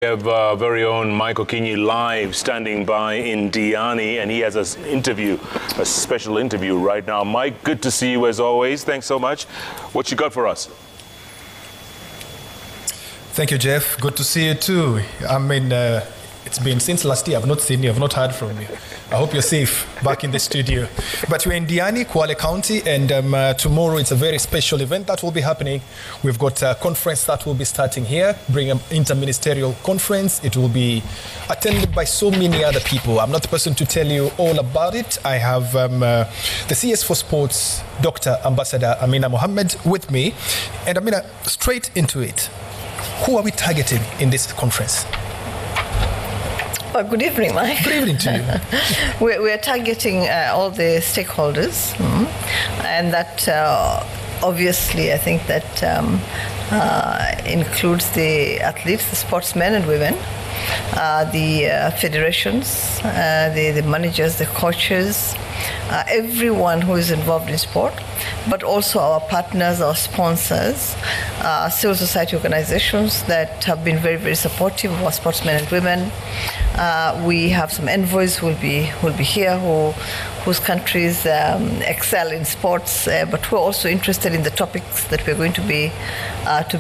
We have our very own Mike Okinyi live standing by in Diani, and he has a special interview right now. Mike, good to see you as always. Thanks so much. What you got for us? Thank you, Jeff. Good to see you too. I mean, it's been since last year. I've not seen you. I've not heard from you. I hope you're safe back in the studio. But we're in Diani, Kwale County, and tomorrow it's a very special event that will be happening. We've got a conference that will be starting here, bring an interministerial conference. It will be attended by so many other people. I'm not the person to tell you all about it. I have the CS for Sports, Dr. Ambassador Amina Mohammed with me. And Amina, straight into it. Who are we targeting in this conference? Well, good evening, Mike. Good evening to you. We're targeting all the stakeholders, and that obviously I think that includes the athletes, the sportsmen and women, the federations, the managers, the coaches, everyone who is involved in sport, but also our partners, our sponsors, civil society organizations that have been very, very supportive of our sportsmen and women. We have some envoys who will be here whose countries excel in sports, but we're also interested in the topics that we're going to be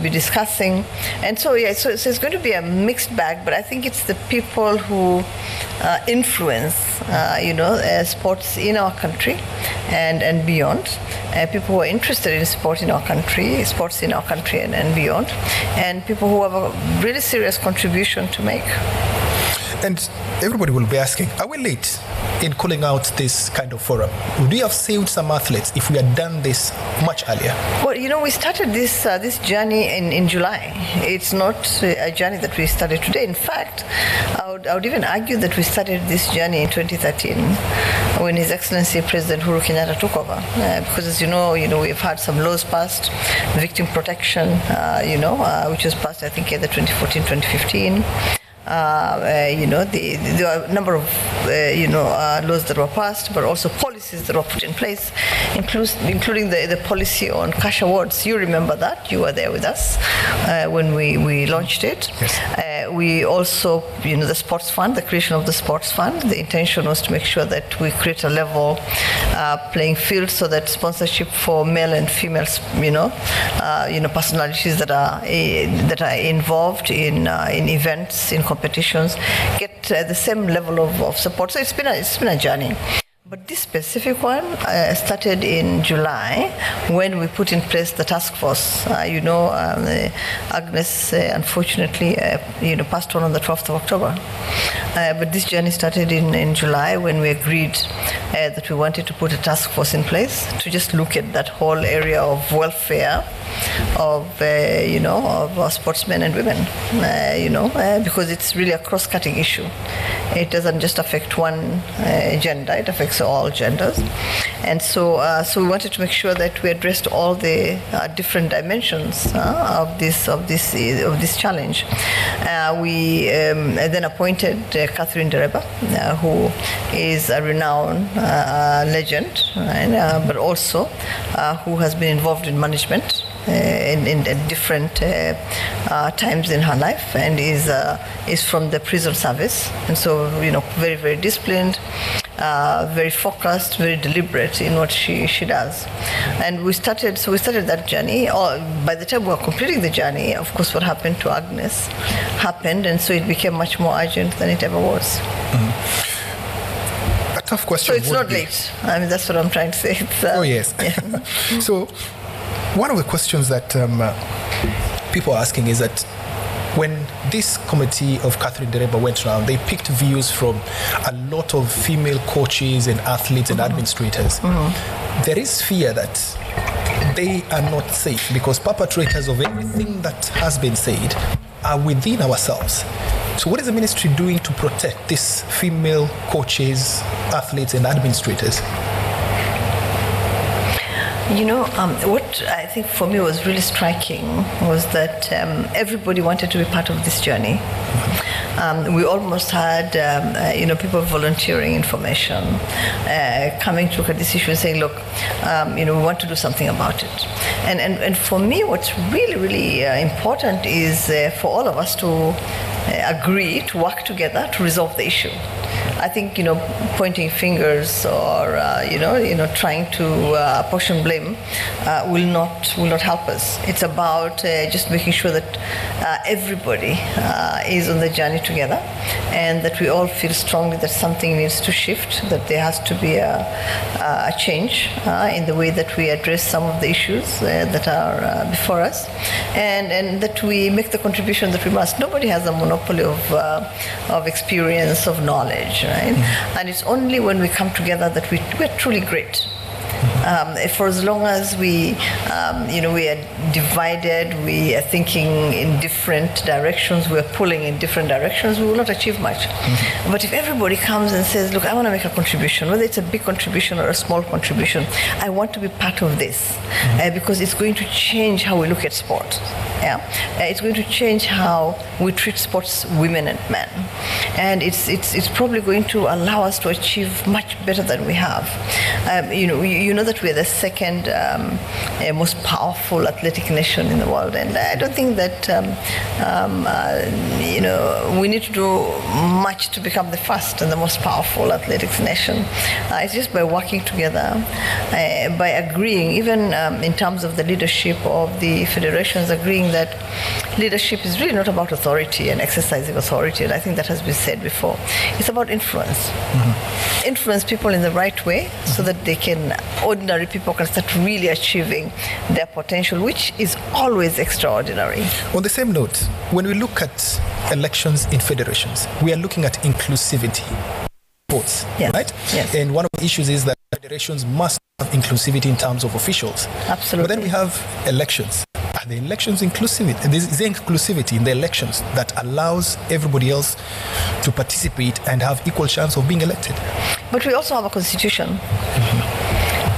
discussing. And so it's going to be a mixed bag, but I think it's the people who influence sports in our country and beyond, people who are interested in sports in our country and beyond, and people who have a really serious contribution to make. And everybody will be asking, are we late in calling out this kind of forum? Would we have saved some athletes if we had done this much earlier? Well, we started this journey in July. It's not a journey that we started today. In fact, I would even argue that we started this journey in 2013 when His Excellency President Uhuru Kenyatta took over. Because as you know, we've had some laws passed, victim protection, which was passed, I think, either 2014, 2015. There are a number of laws that were passed, but also policies that were put in place, including the policy on cash awards. You remember that? You were there with us when we launched it. Yes. We also, the sports fund, the creation of the sports fund. The intention was to make sure that we create a level playing field so that sponsorship for male and female, personalities that are involved in events, in competitions, get the same level of support. So it's been a journey. But this specific one started in July when we put in place the task force. Agnes unfortunately passed on the 12th of October. But this journey started in July when we agreed that we wanted to put a task force in place to just look at that whole area of welfare of our sportsmen and women, because it's really a cross-cutting issue. It doesn't just affect one gender; it affects all genders, and so we wanted to make sure that we addressed all the different dimensions of this challenge. We then appointed Catherine Dereba, who is a renowned legend, but also who has been involved in management in different times in her life, and is from the prison service, and so very, very disciplined, very focused, very deliberate in what she does. And we started that journey. By the time we were completing the journey, of course, what happened to Agnes happened, and so it became much more urgent than it ever was. Mm-hmm. A tough question. So it's not late. I mean, that's what I'm trying to say. Oh yes. Yeah. So one of the questions that people are asking is that when this committee of Catherine Dereba went around, they picked views from a lot of female coaches and athletes and administrators. Mm-hmm. There is fear that they are not safe because perpetrators of everything that has been said are within ourselves. So what is the ministry doing to protect these female coaches, athletes and administrators? What I think for me was really striking was that everybody wanted to be part of this journey. We almost had, people volunteering information, coming to look at this issue and saying, look, we want to do something about it. And for me, what's really, really important is for all of us to agree to work together to resolve the issue. I think pointing fingers or trying to apportion blame will not help us. It's about just making sure that everybody is on the journey together, and that we all feel strongly that something needs to shift, that there has to be a change in the way that we address some of the issues that are before us, and that we make the contribution that we must. Nobody has a monopoly of experience, of knowledge, right? And it's only when we come together that we're truly great. For as long as we are divided, we are thinking in different directions, we are pulling in different directions, we will not achieve much. But if everybody comes and says, look, I want to make a contribution, whether it's a big contribution or a small contribution, I want to be part of this, because it's going to change how we look at sport. It's going to change how we treat sports women and men. And it's probably going to allow us to achieve much better than we have. You know that we're the second most powerful athletic nation in the world, and I don't think that we need to do much to become the first and the most powerful athletics nation. It's just by working together, by agreeing, even in terms of the leadership of the federations, agreeing that leadership is really not about authority and exercising authority, and I think that has been said before. It's about influence. Influence people in the right way so that ordinary people can start really achieving their potential, which is always extraordinary. On the same note, when we look at elections in federations, we are looking at inclusivity. Votes, yes. Right? Yes. And one of the issues is that federations must have inclusivity in terms of officials. Absolutely. But then we have elections. Are the elections inclusivity? Is there inclusivity in the elections that allows everybody else to participate and have equal chance of being elected? But we also have a constitution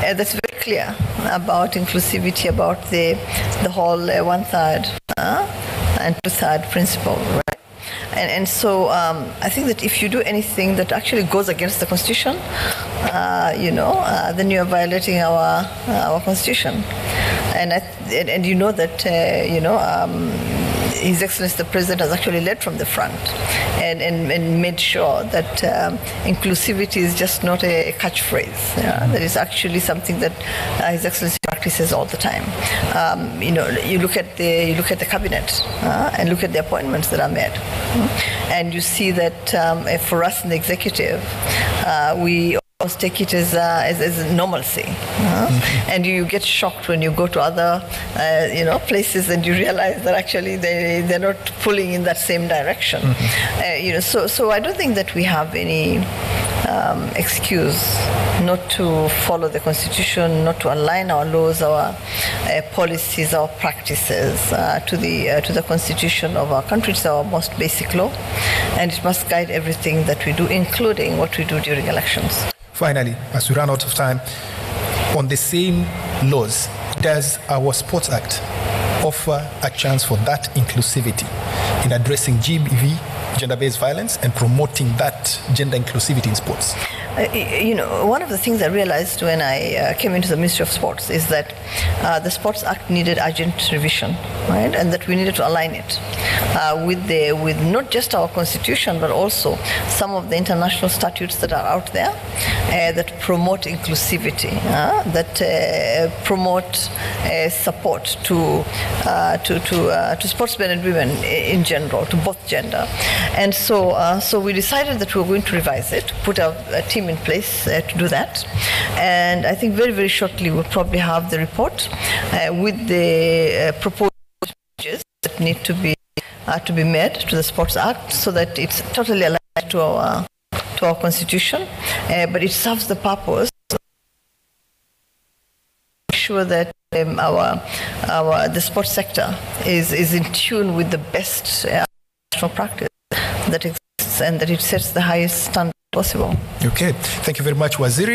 that's very clear about inclusivity, about the whole 1/3 and 2/3 principle, right? And so I think that if you do anything that actually goes against the constitution, then you are violating our constitution. And you know that His Excellency the President has actually led from the front and made sure that inclusivity is just not a catchphrase. That is actually something that His Excellency practices all the time. You look at the cabinet and look at the appointments that are made, and you see that for us in the executive, we take it as normalcy, and you get shocked when you go to other places and you realize that actually they're not pulling in that same direction. So I don't think that we have any excuse not to follow the constitution, not to align our laws, our policies, our practices to the constitution of our country. It's our most basic law, and it must guide everything that we do, including what we do during elections. Finally, as we run out of time, on the same laws, does our Sports Act offer a chance for that inclusivity in addressing GBV, gender-based violence, and promoting that gender inclusivity in sports? One of the things I realized when I came into the Ministry of Sports is that the Sports Act needed urgent revision, right? And that we needed to align it with not just our constitution, but also some of the international statutes that are out there that promote inclusivity, that promote support to sportsmen and women in general, to both gender. And so we decided that we were going to revise it, put a team in place to do that. And I think very, very shortly we'll probably have the report with the proposed changes that need to be made to the Sports Act, so that it's totally aligned to our constitution, but it serves the purpose of making sure that the sports sector is in tune with the best national practice that exists, and that it sets the highest standard possible. Okay, thank you very much, Waziri.